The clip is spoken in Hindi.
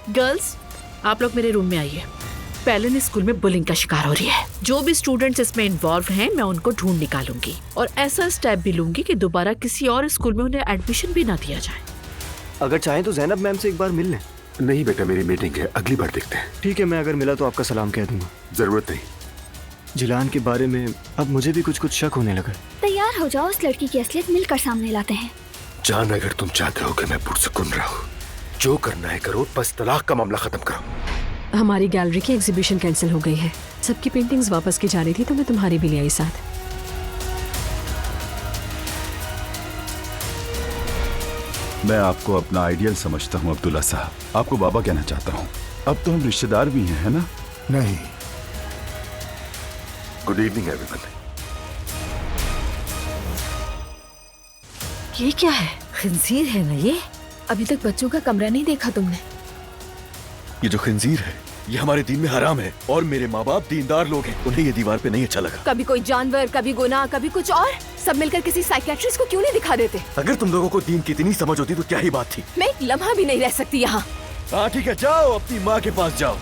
गर्ल्स, आप लोग मेरे रूम में आइए। पेलिन स्कूल में बुलिंग का शिकार हो रही है। जो भी स्टूडेंट्स इसमें इन्वॉल्व हैं, मैं उनको ढूंढ निकालूंगी और ऐसा स्टेप भी लूंगी कि दोबारा किसी और स्कूल में उन्हें एडमिशन भी ना दिया जाए। अगर चाहें तो जैनब मैम से एक बार मिल लें। नहीं बेटा, मेरी मीटिंग है, अगली बार देखते हैं। ठीक है, मैं अगर मिला तो आपका सलाम कह दूंगा। जरूरत नहीं। जिलान के बारे में अब मुझे भी कुछ शक होने लगा। तैयार हो जाओ, उस लड़की की असलियत मिलकर सामने लाते हैं। जान, अगर तुम चाहते हो कि मैं पुरसुकून रहूं, जो करना है करो, बस तलाक का मामला खत्म करो। हमारी गैलरी की एग्जीबिशन कैंसिल हो गई है। सबकी पेंटिंग्स वापस की जा रही थी तो मैं तुम्हारी भी ले आई साथ। मैं आपको अपना आइडियल समझता हूँ अब्दुल्ला साहब, आपको बाबा कहना चाहता हूँ। अब तो हम रिश्तेदार भी हैं, है ना? नहीं। Good evening everyone. ये क्या है? खिंजीर है ना ये? अभी तक बच्चों का कमरा नहीं देखा तुमने? ये जो खिंजीर है ये हमारे दीन में हराम है और मेरे माँ बाप दीनदार लोग हैं, उन्हें ये दीवार पे नहीं अच्छा लगा। कभी कोई जानवर, कभी गुनाह, कभी कुछ और, सब मिलकर किसी साइकियाट्रिस्ट को क्यों नहीं दिखा देते? अगर तुम लोगों को दीन की इतनी समझ होती तो क्या ही बात थी। मैं एक लम्हा भी नहीं रह सकती यहाँ। हाँ ठीक है, जाओ अपनी माँ के पास जाओ।